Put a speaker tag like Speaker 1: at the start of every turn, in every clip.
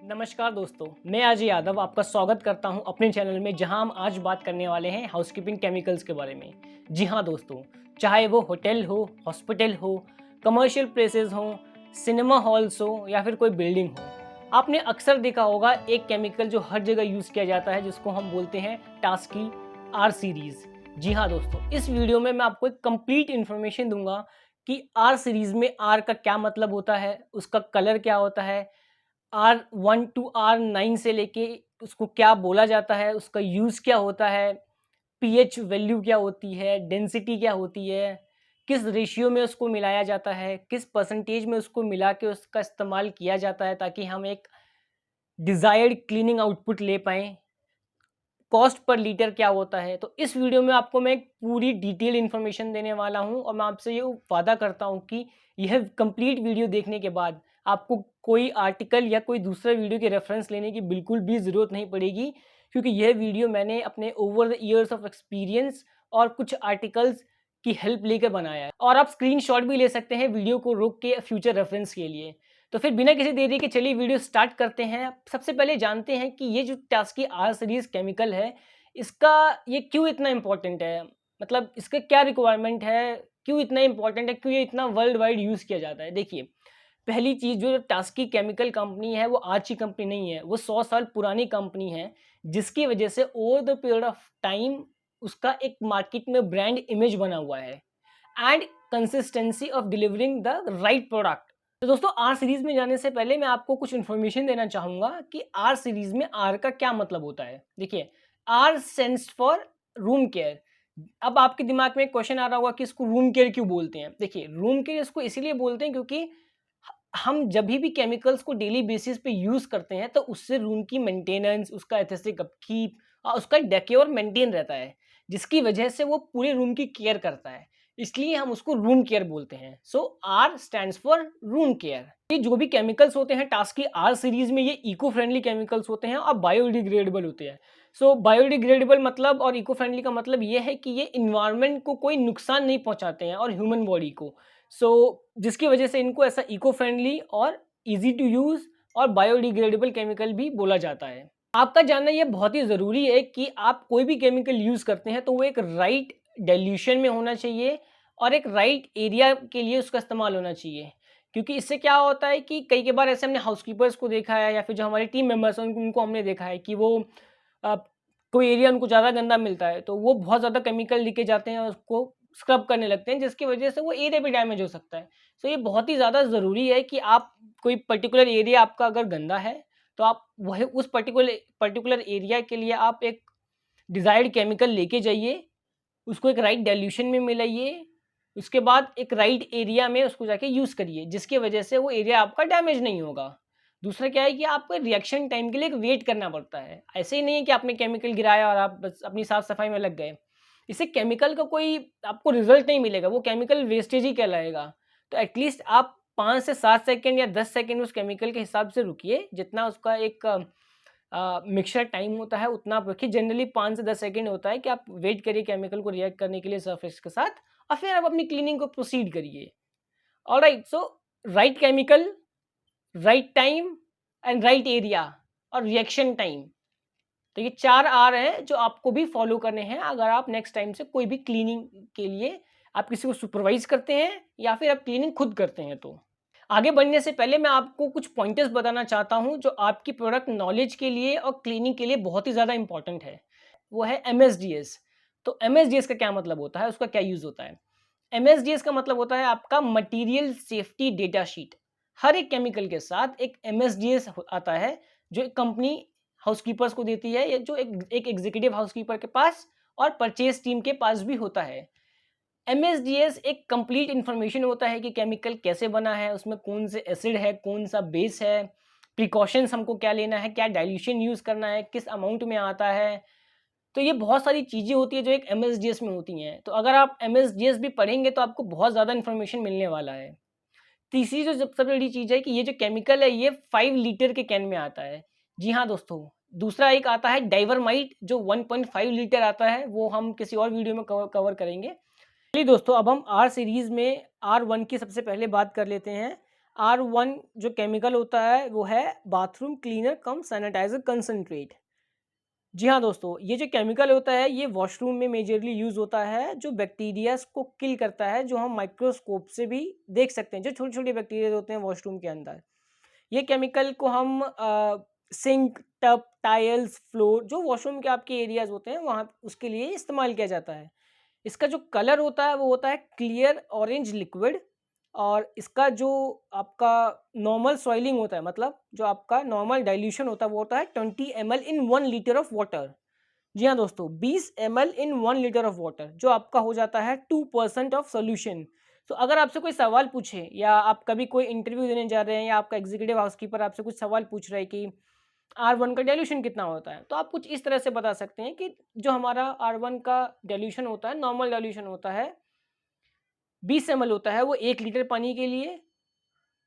Speaker 1: नमस्कार दोस्तों, मैं अजय यादव आपका स्वागत करता हूं अपने चैनल में जहां हम आज बात करने वाले हैं हाउसकीपिंग केमिकल्स के बारे में। जी हां दोस्तों, चाहे वो होटल हो, हॉस्पिटल हो, कमर्शियल प्लेसेस हो, सिनेमा हॉल्स हो या फिर कोई बिल्डिंग हो, आपने अक्सर देखा होगा एक केमिकल जो हर जगह यूज़ किया जाता है जिसको हम बोलते हैं टास्की आर सीरीज़। जी हाँ दोस्तों, इस वीडियो में मैं आपको एक कंप्लीट इन्फॉर्मेशन दूंगा कि आर सीरीज़ में आर का क्या मतलब होता है, उसका कलर क्या होता है, R1 टू R9 से लेके उसको क्या बोला जाता है, उसका यूज़ क्या होता है, पीएच वैल्यू क्या होती है, डेंसिटी क्या होती है, किस रेशियो में उसको मिलाया जाता है, किस परसेंटेज में उसको मिला के उसका इस्तेमाल किया जाता है ताकि हम एक डिज़ायर्ड क्लीनिंग आउटपुट ले पाएँ। कॉस्ट पर लीटर क्या होता है। तो इस वीडियो में आपको मैं एक पूरी डिटेल इन्फॉर्मेशन देने वाला हूँ और मैं आपसे ये वादा करता हूँ कि यह कंप्लीट वीडियो देखने के बाद आपको कोई आर्टिकल या कोई दूसरा वीडियो के रेफरेंस लेने की बिल्कुल भी ज़रूरत नहीं पड़ेगी, क्योंकि यह वीडियो मैंने अपने over the years of experience और कुछ आर्टिकल्स की हेल्प लेकर बनाया है। और आप स्क्रीनशॉट भी ले सकते हैं वीडियो को रोक के फ्यूचर रेफरेंस के लिए। तो फिर बिना किसी देरी के चलिए वीडियो स्टार्ट करते हैं। सबसे पहले जानते हैं कि ये जो टास्की आर सीरीज़ केमिकल है, इसका ये क्यों इतना इम्पोर्टेंट है? मतलब इसका क्या रिक्वायरमेंट है? क्यों इतना इम्पोर्टेंट है? क्यों ये इतना वर्ल्ड वाइड यूज़ किया जाता है? देखिए, पहली चीज़ जो टास्की केमिकल कंपनी है वो आज की कंपनी नहीं है, वो 100 साल पुरानी कंपनी है, जिसकी वजह से over the period of time उसका एक मार्केट में ब्रांड इमेज बना हुआ है and consistency of delivering the right product. तो दोस्तों, आर सीरीज में जाने से पहले मैं आपको कुछ इन्फॉर्मेशन देना चाहूंगा कि आर सीरीज में आर का क्या मतलब होता है। देखिए, R stands for room care. अब आपके दिमाग में एक क्वेश्चन आ रहा होगा कि इसको रूम केयर क्यों बोलते हैं। देखिए, रूम केयर इसको इसीलिए बोलते हैं क्योंकि हम जब भी केमिकल्स को डेली बेसिस पे यूज करते हैं तो उससे रूम की मेंटेनेंस, उसका एस्थेटिक अपकीप और उसका डेकोर मेंटेन रहता है, जिसकी वजह से वो पूरे रूम की केयर करता है। इसलिए हम उसको रूम केयर बोलते हैं। So R stands for room care. ये जो भी केमिकल्स होते हैं टास्की आर सीरीज में, ये इको फ्रेंडली केमिकल्स होते हैं और बायोडिग्रेडेबल होते हैं। सो बायोडिग्रेडेबल मतलब और इको फ्रेंडली का मतलब ये है कि ये इन्वायरमेंट को कोई नुकसान नहीं पहुंचाते हैं और ह्यूमन बॉडी को। जिसकी वजह से इनको ऐसा इको फ्रेंडली और इजी टू यूज और बायोडिग्रेडेबल केमिकल भी बोला जाता है। आपका जानना ये बहुत ही ज़रूरी है कि आप कोई भी केमिकल यूज़ करते हैं तो वो एक राइट डाइल्यूशन में होना चाहिए और एक राइट एरिया के लिए उसका इस्तेमाल होना चाहिए। क्योंकि इससे क्या होता है कि कई बार ऐसे हमने हाउसकीपर्स को देखा है या फिर जो हमारे टीम मेंबर्स हैं उनको हमने देखा है कि वो अ, कोई एरिया उनको ज़्यादा गंदा मिलता है तो वो बहुत ज़्यादा केमिकल लेके जाते हैं और उसको स्क्रब करने लगते हैं, जिसकी वजह से वो एरिया भी डैमेज हो सकता है। सो ये बहुत ही ज़्यादा ज़रूरी है कि आप कोई पर्टिकुलर एरिया आपका अगर गंदा है तो आप वही उस पर्टिकुलर एरिया के लिए आप एक डिज़ायर्ड केमिकल लेके जाइए, उसको एक राइट डाइल्यूशन में मिलाइए, उसके बाद एक राइट एरिया में उसको जाके यूज़ करिए, जिसकी वजह से वो एरिया आपका डैमेज नहीं होगा। दूसरा क्या है कि आपको रिएक्शन टाइम के लिए एक वेट करना पड़ता है। ऐसे ही नहीं है कि आपने केमिकल गिराया और आप बस अपनी साफ-सफाई में लग गए। इससे केमिकल का कोई आपको रिज़ल्ट नहीं मिलेगा, वो केमिकल वेस्टेज ही कहलाएगा। तो एटलीस्ट आप 5 से 7 सेकंड या 10 सेकंड उस केमिकल के हिसाब से रुकिए, जितना उसका एक मिक्सचर टाइम होता है उतना आप रखिए। जनरली 5 से 10 सेकंड होता है कि आप वेट करिए केमिकल को रिएक्ट करने के लिए सरफेस के साथ और फिर आप अपनी क्लीनिंग को प्रोसीड करिए। Alright, so right chemical, right time and right area और रिएक्शन टाइम। तो ये 4 आर हैं जो आपको भी फॉलो करने हैं अगर आप नेक्स्ट टाइम से कोई भी क्लीनिंग के लिए आप किसी को सुपरवाइज़ करते हैं या फिर आप क्लीनिंग खुद करते हैं तो। आगे बढ़ने से पहले मैं आपको कुछ पॉइंटर्स बताना चाहता हूं जो आपकी प्रोडक्ट नॉलेज के लिए और क्लीनिंग के लिए बहुत ही ज़्यादा इंपॉर्टेंट है। वो है एमएसडीएस। तो एमएसडीएस का क्या मतलब होता है, उसका क्या यूज़ होता है? एमएसडीएस का मतलब होता है आपका मटेरियल सेफ्टी डेटा शीट। हर एक केमिकल के साथ एक एमएसडीएस आता है जो एक कंपनी हाउसकीपर्स को देती है, या जो एक एग्जीक्यूटिव हाउसकीपर के पास और परचेज टीम के पास भी होता है। एमएसडीएस एक कंप्लीट इन्फॉर्मेशन होता है कि केमिकल कैसे बना है, उसमें कौन से एसिड है, कौन सा बेस है, प्रिकॉशंस हमको क्या लेना है, क्या डाइल्यूशन यूज़ करना है, किस अमाउंट में आता है। तो ये बहुत सारी चीज़ें होती है जो एक एमएसडीएस में होती हैं। तो अगर आप एमएसडीएस भी पढ़ेंगे तो आपको बहुत ज़्यादा इन्फॉर्मेशन मिलने वाला है। तीसरी जो सबसे बड़ी चीज़ है कि ये जो केमिकल है ये 5 लीटर के कैन में आता है। जी हाँ दोस्तों, दूसरा एक आता है डाइवरमाइट जो 1.5 लीटर आता है, वो हम किसी और वीडियो में कवर करेंगे। चलिए दोस्तों, अब हम आर सीरीज़ में R1 की सबसे पहले बात कर लेते हैं। R1 जो केमिकल होता है वो है बाथरूम क्लीनर कम सैनिटाइजर कंसंट्रेट। जी हाँ दोस्तों, ये जो केमिकल होता है ये वॉशरूम में मेजरली यूज़ होता है, जो बैक्टीरियाज को किल करता है, जो हम माइक्रोस्कोप से भी देख सकते हैं, जो छोटे छोटे बैक्टीरिया होते हैं वॉशरूम के अंदर। ये केमिकल को हम सिंक, टब, टाइल्स, फ्लोर, जो वॉशरूम के आपके एरियाज होते हैं वहाँ उसके लिए इस्तेमाल किया जाता है। इसका जो कलर होता है वो होता है क्लियर ऑरेंज लिक्विड, और इसका जो आपका नॉर्मल सॉइलिंग होता है, मतलब जो आपका नॉर्मल डाइल्यूशन होता है वो होता है 20 ml in 1 litre of water. जी हाँ दोस्तों, 20 ml in 1 litre of water, जो आपका हो जाता है 2% ऑफ सोल्यूशन। तो अगर आपसे कोई सवाल पूछे, या आप कभी कोई इंटरव्यू देने जा रहे हैं, या आपका एग्जीक्यूटिव हाउसकीपर आपसे कुछ सवाल पूछ रहा है कि R1 का डाइल्यूशन कितना होता है, तो आप कुछ इस तरह से बता सकते हैं कि जो हमारा R1 का डाइल्यूशन होता है, नॉर्मल डाइल्यूशन होता है 20 ml होता है वो 1 लीटर पानी के लिए,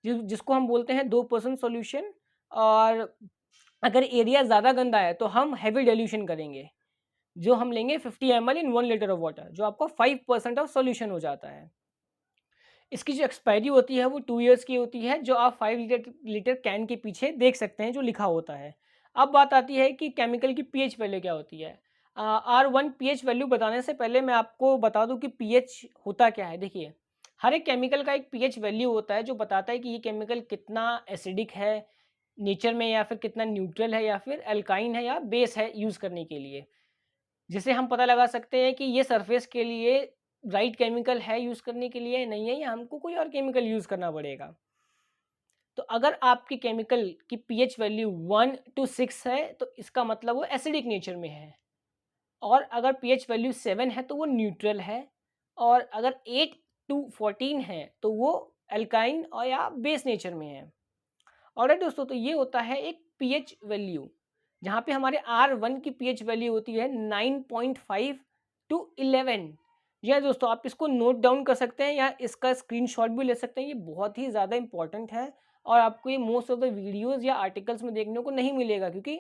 Speaker 1: जिसको हम बोलते हैं 2% सॉल्यूशन। और अगर एरिया ज़्यादा गंदा है तो हम हैवी डाइल्यूशन करेंगे, जो हम लेंगे 50 ml in 1 litre of water, जो आपका 5% ऑफ सॉल्यूशन हो जाता है। इसकी जो एक्सपायरी होती है वो 2 ईयर्स की होती है, जो आप 5 लीटर कैन के पीछे देख सकते हैं जो लिखा होता है। अब बात आती है कि केमिकल की पीएच वैल्यू क्या होती है। R1 पीएच वैल्यू बताने से पहले मैं आपको बता दूं कि पीएच होता क्या है। देखिए, हर एक केमिकल का एक पीएच वैल्यू होता है जो बताता है कि ये केमिकल कितना एसिडिक है नेचर में, या फिर कितना न्यूट्रल है, या फिर अल्काइन है, या बेस है यूज़ करने के लिए। जिससे हम पता लगा सकते हैं कि ये सरफेस के लिए राइट केमिकल है यूज़ करने के लिए, नहीं है, या हमको कोई और केमिकल यूज़ करना पड़ेगा। तो अगर आपकी केमिकल की पीएच वैल्यू 1 टू 6 है तो इसका मतलब वो एसिडिक नेचर में है, और अगर पीएच वैल्यू 7 है तो वो न्यूट्रल है, और अगर 8 टू 14 है तो वो अल्काइन और या बेस नेचर में है। ऑलराइट दोस्तों, तो ये होता है एक पीएच वैल्यू, जहाँ पे हमारे R1 की पीएच वैल्यू होती है 9.5 टू 11। जी हाँ दोस्तों, आप इसको नोट डाउन कर सकते हैं या इसका स्क्रीनशॉट भी ले सकते हैं, ये बहुत ही ज़्यादा इंपॉर्टेंट है, और आपको ये मोस्ट ऑफ द वीडियोज़ या आर्टिकल्स में देखने को नहीं मिलेगा, क्योंकि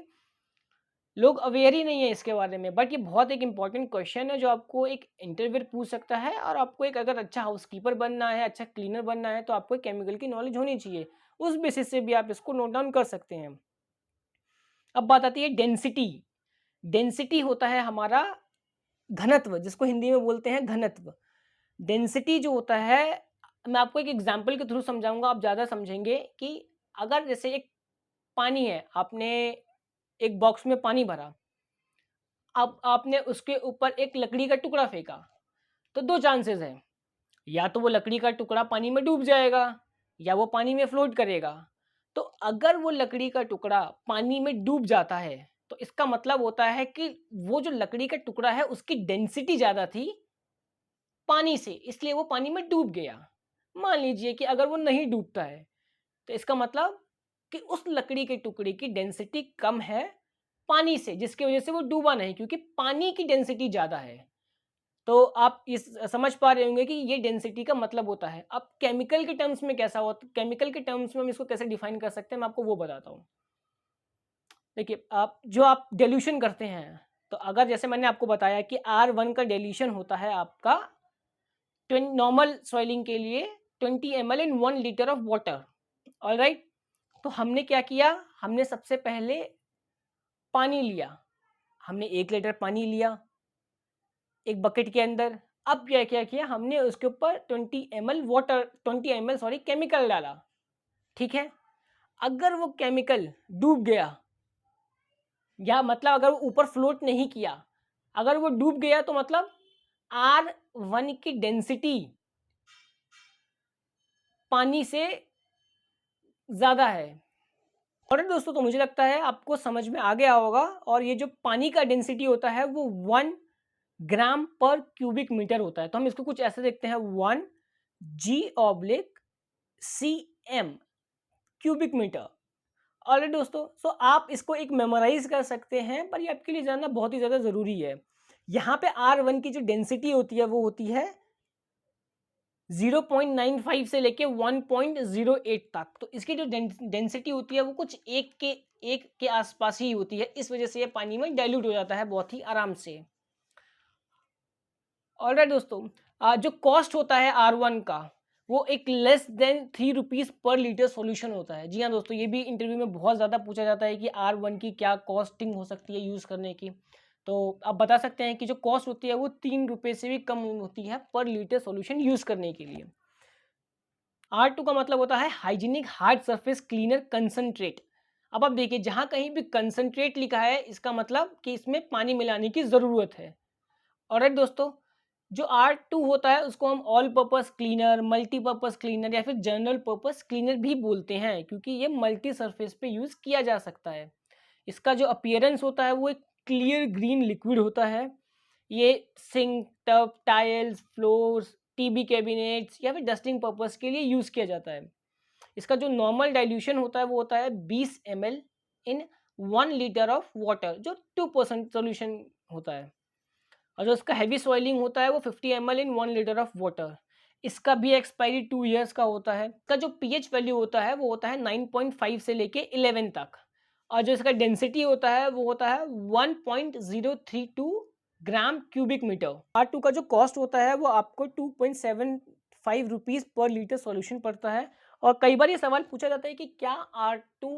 Speaker 1: लोग अवेयर ही नहीं है इसके बारे में। बट ये बहुत एक इंपॉर्टेंट क्वेश्चन है जो आपको एक इंटरव्यू पूछ सकता है, और आपको एक अगर अच्छा हाउसकीपर बनना है, अच्छा क्लीनर बनना है, तो आपको केमिकल की नॉलेज होनी चाहिए। उस बेसिस से भी आप इसको नोट डाउन कर सकते हैं। अब बात आती है डेंसिटी। डेंसिटी होता है हमारा घनत्व, जिसको हिंदी में बोलते हैं घनत्व। डेंसिटी जो होता है, मैं आपको एक एग्जांपल के थ्रू समझाऊंगा, आप ज़्यादा समझेंगे कि अगर जैसे एक पानी है, आपने एक बॉक्स में पानी भरा, अब आपने उसके ऊपर एक लकड़ी का टुकड़ा फेंका, तो दो चांसेस हैं, या तो वो लकड़ी का टुकड़ा पानी में डूब जाएगा, या वो पानी में फ्लोट करेगा। तो अगर वो लकड़ी का टुकड़ा पानी में डूब जाता है तो इसका मतलब होता है कि वो जो लकड़ी का टुकड़ा है उसकी डेंसिटी ज़्यादा थी पानी से, इसलिए वो पानी में डूब गया। मान लीजिए कि अगर वो नहीं डूबता है तो इसका मतलब कि उस लकड़ी के टुकड़े की डेंसिटी कम है पानी से, जिसकी वजह से वो डूबा नहीं, क्योंकि पानी की डेंसिटी ज़्यादा है। तो आप इस समझ पा रहे होंगे कि ये डेंसिटी का मतलब होता है। अब केमिकल के टर्म्स में कैसा होता, केमिकल के टर्म्स में हम इसको कैसे डिफाइन कर सकते हैं, मैं आपको वो बताता हूँ। देखिए, आप डिल्यूशन करते हैं, तो अगर जैसे मैंने आपको बताया कि R1 का डिल्यूशन होता है आपका नॉर्मल सॉइलिंग के लिए 20 ml in 1 litre of water. Alright, तो हमने क्या किया, हमने सबसे पहले पानी लिया, हमने 1 लीटर पानी लिया एक बकेट के अंदर। अब क्या क्या किया, हमने उसके ऊपर 20 ml water, 20 ml sorry chemical डाला। ठीक है, अगर वो केमिकल डूब गया, या मतलब अगर वो ऊपर फ्लोट नहीं किया, अगर वो डूब गया, तो मतलब R1 की डेंसिटी पानी से ज़्यादा है। और दोस्तों, तो मुझे लगता है आपको समझ में आ गया होगा, और ये जो पानी का डेंसिटी होता है वो 1 ग्राम पर क्यूबिक मीटर होता है। तो हम इसको कुछ ऐसे देखते हैं, 1 G/cm क्यूबिक मीटर। ऑलराइट दोस्तों, सो आप इसको एक मेमोराइज कर सकते हैं, पर ये आपके लिए जानना बहुत ही ज़्यादा ज़रूरी है। यहाँ पे R1 की जो डेंसिटी होती है वो होती है 0.95 से लेके 1.08 तक। तो इसकी जो डेंसिटी होती है वो कुछ एक के आसपास ही होती है, इस वजह से ये पानी में डाइल्यूट हो जाता है बहुत ही आराम से। ऑलराइट दोस्तों, जो कॉस्ट होता है R1 का वो एक लेस देन 3 रुपीज़ पर लीटर सॉल्यूशन होता है। जी हाँ दोस्तों, ये भी इंटरव्यू में बहुत ज़्यादा पूछा जाता है कि R1 की क्या कॉस्टिंग हो सकती है यूज़ करने की। तो आप बता सकते हैं कि जो कॉस्ट होती है वो 3 रुपए से भी कम होती है पर लीटर सॉल्यूशन यूज़ करने के लिए। R2 का मतलब होता है hygienic hard surface cleaner concentrate. अब आप देखिए, जहाँ कहीं भी कंसंट्रेट लिखा है इसका मतलब कि इसमें पानी मिलाने की ज़रूरत है। ऑलराइट दोस्तों, जो R2 होता है उसको हम all purpose cleaner, multipurpose cleaner या फिर जनरल पर्पस क्लीनर भी बोलते हैं, क्योंकि ये मल्टी सरफेस पे यूज़ किया जा सकता है। इसका जो अपीयरेंस होता है वो एक क्लियर ग्रीन लिक्विड होता है। ये sink, tub, tiles, floors, TV cabinets या फिर डस्टिंग पर्पस के लिए यूज़ किया जाता है। इसका जो नॉर्मल डाइल्यूशन होता है वो होता है 20 ml in 1 litre of water, जो 2% सॉल्यूशन होता है। और जो इसका हेवी सॉइलिंग होता है वो 50 ml in 1 litre of water. इसका भी एक्सपायरी 2 ईयर्स का होता है। इसका जो पीएच वैल्यू होता है वो होता है 9.5 से लेके 11 तक। और जो इसका डेंसिटी होता है वो होता है 1.032 ग्राम क्यूबिक मीटर। R2 का जो कॉस्ट होता है वो आपको 2.75 रुपीज़ पर लीटर सॉल्यूशन पड़ता है। और कई बार ये सवाल पूछा जाता है कि क्या R2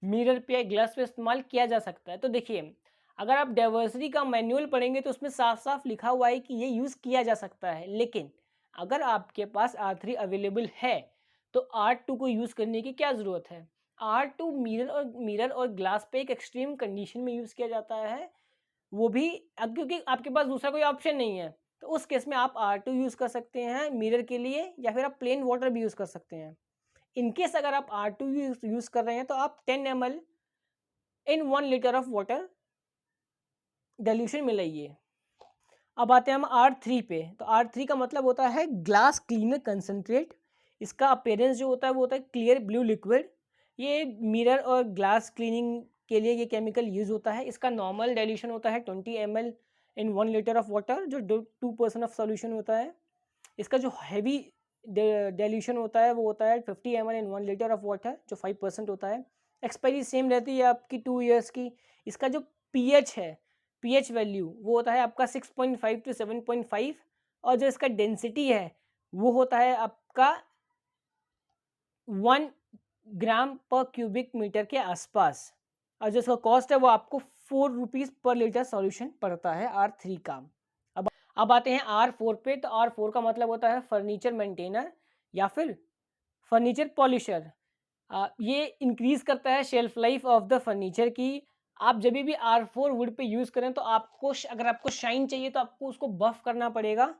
Speaker 1: मिरर पे या ग्लास पे इस्तेमाल किया जा सकता है। तो देखिए, अगर आप डाइवर्सिटी का मैनुअल पढ़ेंगे तो उसमें साफ साफ लिखा हुआ है कि ये यूज़ किया जा सकता है। लेकिन अगर आपके पास R3 अवेलेबल है तो R2 को यूज़ करने की क्या ज़रूरत है। R2 मिरर और ग्लास पे एक एक्सट्रीम कंडीशन में यूज़ किया जाता है, वो भी क्योंकि आपके पास दूसरा कोई ऑप्शन नहीं है। तो उस केस में आप R2 यूज़ कर सकते हैं मिरर के लिए, या फिर आप प्लेन वाटर भी यूज़ कर सकते हैं। इन केस अगर आप R2 यूज़ कर रहे हैं तो आप 10 ml in 1 litre of water dilution मिलाइए। अब आते हैं हम R3 पे। तो R3 का मतलब होता है ग्लास क्लीनर कंसंट्रेट। इसका अपीयरेंस जो होता है वो होता है क्लियर ब्लू लिक्विड। ये मिरर और ग्लास क्लीनिंग के लिए ये केमिकल यूज़ होता है। इसका नॉर्मल डाइल्यूशन होता है 20 ml in 1 litre of water, जो 2% ऑफ सॉल्यूशन होता है। इसका जो हैवी डाइल्यूशन होता है वो होता है 50 ml in 1 litre of water, जो 5% होता है। एक्सपायरी सेम रहती है आपकी 2 ईयर्स की। इसका जो पीएच है, पीएच वैल्यू वो होता है आपका 6.5 टू 7.5। और जो इसका डेंसिटी है वो होता है आपका 1 ग्राम पर क्यूबिक मीटर के आसपास। और जो इसका कॉस्ट है वो आपको 4 रुपीज़ पर लीटर सॉल्यूशन पड़ता है R3 का। अब आते हैं R4 पे। तो R4 का मतलब होता है फर्नीचर मेंटेनर या फिर फर्नीचर पॉलिशर। ये इंक्रीज करता है shelf life of the furniture की। आप जब भी R4 वुड पे यूज़ करें तो अगर आपको शाइन चाहिए तो आपको उसको बफ करना पड़ेगा।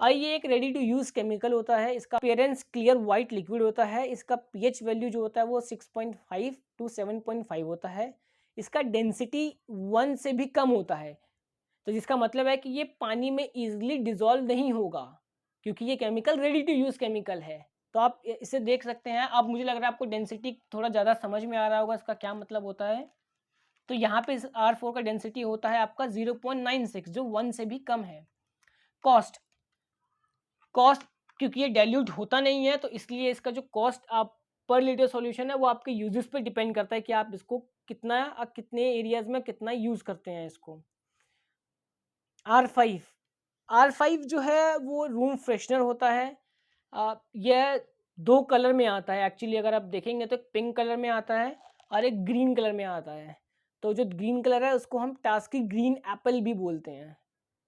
Speaker 1: और ये एक रेडी टू यूज़ केमिकल होता है। इसका अपीयरेंस क्लियर वाइट लिक्विड होता है। इसका पीएच वैल्यू जो होता है वो 6.5 टू 7.5 होता है। इसका डेंसिटी 1 से भी कम होता है। तो जिसका मतलब है कि ये पानी में ईजिली डिज़ोल्व नहीं होगा, क्योंकि ये chemical ready to use chemical है। तो आप इसे देख सकते हैं। अब मुझे लग रहा है आपको डेंसिटी थोड़ा ज़्यादा समझ में आ रहा होगा इसका क्या मतलब होता है। तो यहाँ पे इस R4 का डेंसिटी होता है आपका 0.96, जो 1 से भी कम है। कॉस्ट कॉस्ट क्योंकि ये डाइल्यूट होता नहीं है तो इसलिए इसका जो कॉस्ट आप पर लीटर सॉल्यूशन है वो आपके यूजेस पे डिपेंड करता है कि आप इसको कितने एरियाज में कितना यूज़ करते हैं इसको। R5 R5 जो है वो रूम फ्रेशनर होता है। यह 2 कलर में आता है एक्चुअली। अगर आप देखेंगे तो एक पिंक कलर में आता है और एक ग्रीन कलर में आता है। तो जो ग्रीन कलर है उसको हम टास्की ग्रीन एप्पल भी बोलते हैं।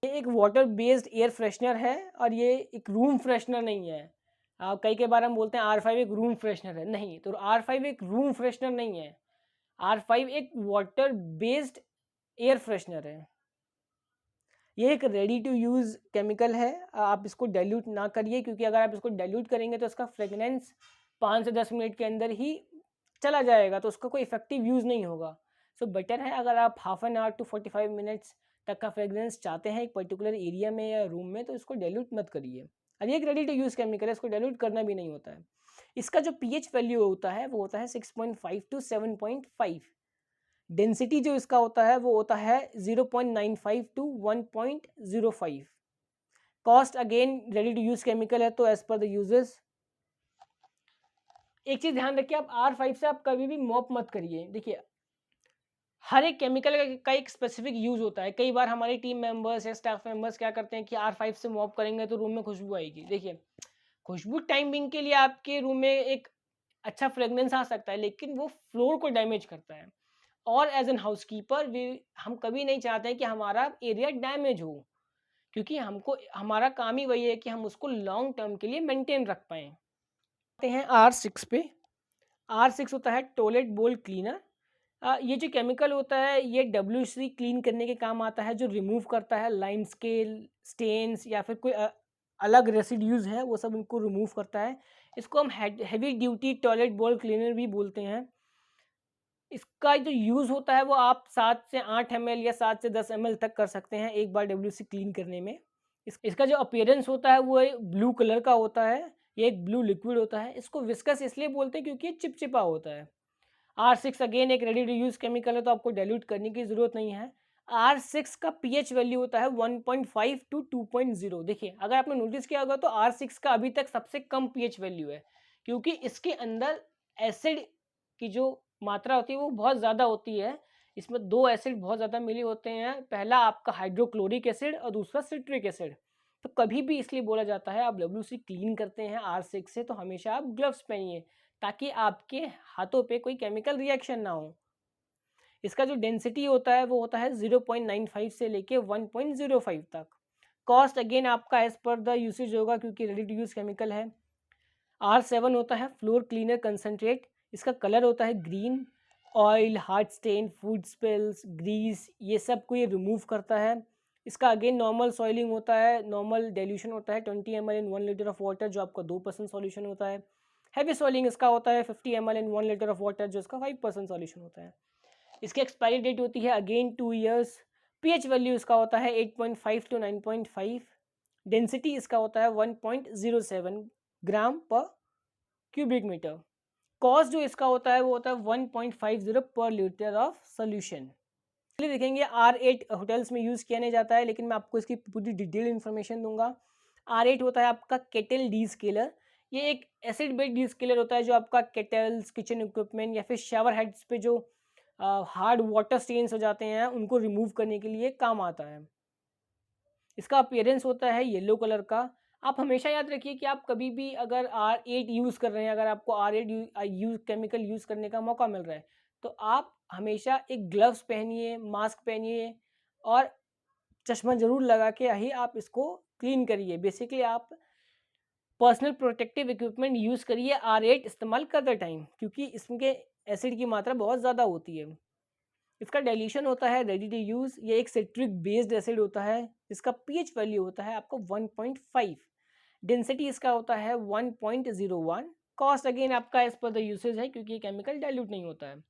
Speaker 1: ये एक वाटर बेस्ड एयर फ्रेशनर है और ये एक रूम फ्रेशनर नहीं है। कई बार हम बोलते हैं R5 एक रूम फ्रेशनर है, नहीं। तो R5 एक रूम फ्रेशनर नहीं है। R5 एक वाटर बेस्ड एयर फ्रेशनर है। ये एक रेडी टू यूज़ केमिकल है। आप इसको डाइल्यूट ना करिए, क्योंकि अगर आप इसको डाइल्यूट करेंगे तो इसका फ्रेगनेंस 5 से 10 मिनट के अंदर ही चला जाएगा, तो उसका कोई इफेक्टिव यूज़ नहीं होगा। सो बेटर है अगर आप half an hour to 45 minutes तक का फ्रेगरेंस चाहते हैं एक पर्टिकुलर एरिया में या रूम में, तो इसको डाइल्यूट मत करिए। और ये एक रेडी टू यूज़ केमिकल है, इसको डाइल्यूट करना भी नहीं होता है। इसका जो पीएच वैल्यू होता है वो होता है 6.5 टू 7.5। डेंसिटी जो इसका होता है वो होता है 0.95 to 1.05। Cost again ready to use chemical है तो एज पर द यूजेस। एक चीज़ ध्यान रखिए, आप R5 से आप कभी भी मॉप मत करिए। देखिए, हर एक केमिकल का एक स्पेसिफिक यूज़ होता है। कई बार हमारी टीम मेंबर्स या स्टाफ मेंबर्स क्या करते हैं कि R5 से मॉप करेंगे तो रूम में खुशबू आएगी। देखिए, खुशबू टाइम बिंग के लिए आपके रूम में एक अच्छा फ्रेगनेंस आ सकता है, लेकिन वो फ्लोर को डैमेज करता है। और एज एन हाउसकीपर वी हम कभी नहीं चाहते हैं कि हमारा एरिया डैमेज हो, क्योंकि हमको हमारा काम ही वही है कि हम उसको लॉन्ग टर्म के लिए मेंटेन रख पाएँ। आते हैं R6 पे। R6 होता है टॉयलेट बोल क्लीनर। ये जो केमिकल होता है ये WC क्लीन करने के काम आता है, जो रिमूव करता है लाइम स्केल, स्टेन्स या फिर कोई अलग रेसिड्यूज़ है वो सब उनको रिमूव करता है। इसको हम हैवी ड्यूटी टॉयलेट बोल क्लीनर भी बोलते हैं। इसका जो यूज़ होता है वो आप 7 से 8 ml या 7 से 10 ml तक कर सकते हैं एक बार WC क्लीन करने में। इसका जो अपीयरेंस होता है वो ब्लू कलर का होता है। ये एक ब्लू लिक्विड होता है। इसको विस्कस इसलिए बोलते हैं क्योंकि ये चिपचिपा होता है। R6 अगेन एक रेडी टू यूज़ केमिकल है, तो आपको डाइल्यूट करने की ज़रूरत नहीं है। R6 का पीएच वैल्यू होता है 1.5 टू 2.0। देखिए, अगर आपने नोटिस किया होगा तो R6 का अभी तक सबसे कम पीएच वैल्यू है, क्योंकि इसके अंदर एसिड की जो मात्रा होती है वो बहुत ज़्यादा होती है। इसमें 2 एसिड बहुत ज़्यादा मिले होते हैं। पहला आपका हाइड्रोक्लोरिक एसिड और दूसरा सिट्रिक एसिड। तो कभी भी इसलिए बोला जाता है आप WC क्लीन करते हैं R6 से तो हमेशा आप ग्लव्स पहनिए, ताकि आपके हाथों पे कोई केमिकल रिएक्शन ना हो। इसका जो डेंसिटी होता है वो होता है 0.95 से लेके 1.05 तक। कॉस्ट अगेन आपका एज पर द यूसेज होगा, क्योंकि रेडी टू यूज़ केमिकल है। R7 होता है फ्लोर क्लीनर कंसनट्रेट। इसका कलर होता है green. Oil, hard stain, food spills, grease, ये सब को ये रिमूव करता है। इसका अगेन नॉर्मल सॉइलिंग होता है, नॉर्मल डेल्यूशन होता है 20 ml in 1 litre of water, जो आपका 2% सॉल्यूशन होता है। हैवी सॉइलिंग इसका होता है 50 ml in 1 litre of water, जो इसका 5% सॉल्यूशन होता है। इसकी एक्सपायरी डेट होती है अगेन 2 ईयर्स। पीएच वैल्यू इसका होता है 8.5 टू 9.5। डेंसिटी इसका होता है 1.07 ग्राम पर क्यूबिक मीटर। कॉस्ट जो इसका होता है वो होता है 1.50 पर लीटर ऑफ सोल्यूशन। चलिए देखेंगे R8 होटल्स में यूज़ किया नहीं जाता है, लेकिन मैं आपको इसकी पूरी डिटेल इन्फॉर्मेशन दूंगा। R8 होता है आपका केटल डीस्केलर। ये एक एसिड बेस्ड डीस्केलर होता है जो आपका केटल्स, किचन इक्विपमेंट या फिर शावर हेड्स पे जो हार्ड वाटर स्टेन्स हो जाते हैं उनको रिमूव करने के लिए काम आता है। इसका अपीयरेंस होता है येलो कलर का। आप हमेशा याद रखिए कि आप कभी भी अगर R8 यूज़ कर रहे हैं, अगर आपको R8 यूज़ केमिकल यूज़ करने का मौका मिल रहा है, तो आप हमेशा एक ग्लव्स पहनिए, मास्क पहनिए और चश्मा ज़रूर लगा के ही आप इसको क्लीन करिए। बेसिकली आप पर्सनल प्रोटेक्टिव इक्विपमेंट यूज़ करिए R8 इस्तेमाल करते टाइम, क्योंकि इसके एसिड की मात्रा बहुत ज़्यादा होती है। इसका डाइल्यूशन होता है रेडी टू यूज़। ये एक सिट्रिक बेस्ड एसिड होता है। इसका पीएच वैल्यू होता है आपको 1.5। डेंसिटी इसका होता है 1.01। कॉस्ट अगेन आपका एज पर द यूसेज है, क्योंकि ये केमिकल डाइल्यूट नहीं होता है।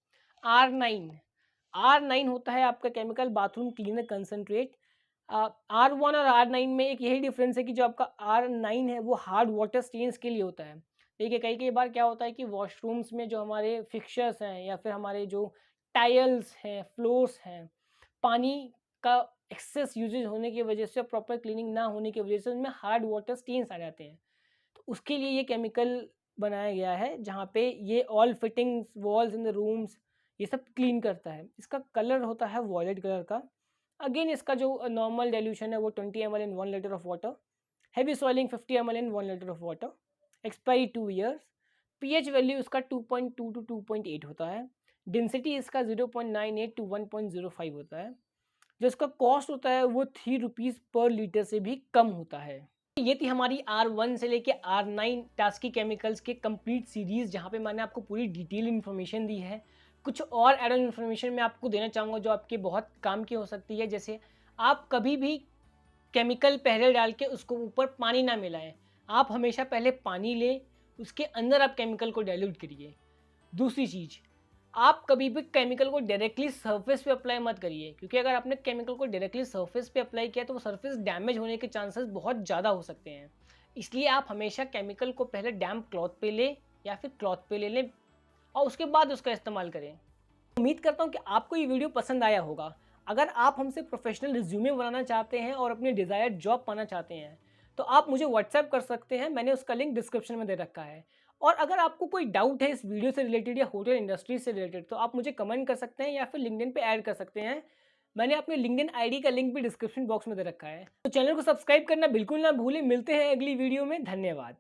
Speaker 1: R9 होता है आपका chemical bathroom cleaner concentrate. R1 और R9 में एक यही डिफरेंस है कि जो आपका R9 है वो हार्ड वाटर स्टेन्स के लिए होता है। देखिए, कई कई बार क्या होता है कि वॉशरूम्स में जो हमारे फिक्सचर्स हैं या फिर हमारे जो टाइल्स हैं, फ्लोर्स हैं, पानी का एक्सेस यूजेज होने की वजह से, प्रॉपर क्लीनिंग ना होने की वजह से उनमें हार्ड वाटर स्टेन्स आ जाते हैं। तो उसके लिए ये केमिकल बनाया गया है, जहाँ पे ये all fittings, walls in the rooms, ये सब क्लीन करता है। इसका कलर होता है वॉयलेट कलर का। अगेन इसका जो नॉर्मल डाइल्यूशन है वो 20 ml in 1 litre of water. Heavy soiling 50 ml in 1 litre of water. Expiry 2 years. PH value इसका 2.2 टू 2.8 होता है। डेंसिटी इसका 0.98 टू 1.05 होता है। जो इसका कॉस्ट होता है वो 3 रुपीज़ पर लीटर से भी कम होता है। ये थी हमारी R1 से लेके R9 टास्की केमिकल्स के कंप्लीट सीरीज़, जहाँ पे मैंने आपको पूरी डिटेल इन्फॉर्मेशन दी है। कुछ और एड ऑन इन्फॉर्मेशन मैं आपको देना चाहूँगा जो आपके बहुत काम की हो सकती है। जैसे आप कभी भी केमिकल पहले डाल के उसको ऊपर पानी ना मिलाएं। आप हमेशा पहले पानी लें, उसके अंदर आप केमिकल को डाइल्यूट करिए। दूसरी चीज़, आप कभी भी केमिकल को डायरेक्टली सरफेस पे अप्लाई मत करिए, क्योंकि अगर आपने केमिकल को डायरेक्टली सरफेस पे अप्लाई किया तो वो सरफेस डैमेज होने के चांसेस बहुत ज़्यादा हो सकते हैं। इसलिए आप हमेशा केमिकल को पहले डैम्प क्लॉथ पे लें या फिर क्लॉथ पे ले लें और उसके बाद उसका इस्तेमाल करें। उम्मीद करता हूँ कि आपको ये वीडियो पसंद आया होगा। अगर आप हमसे प्रोफेशनल रिज्यूमे बनाना चाहते हैं और अपनी डिज़ायर्ड जॉब पाना चाहते हैं, तो आप मुझे व्हाट्सएप कर सकते हैं। मैंने उसका लिंक डिस्क्रिप्शन में दे रखा है। और अगर आपको कोई डाउट है इस वीडियो से रिलेटेड या होटल इंडस्ट्री से रिलेटेड, तो आप मुझे कमेंट कर सकते हैं या फिर लिंक्डइन पे ऐड कर सकते हैं। मैंने अपने लिंक्डइन आईडी का लिंक भी डिस्क्रिप्शन बॉक्स में दे रखा है। तो चैनल को सब्सक्राइब करना बिल्कुल ना भूलें। मिलते हैं अगली वीडियो में। धन्यवाद।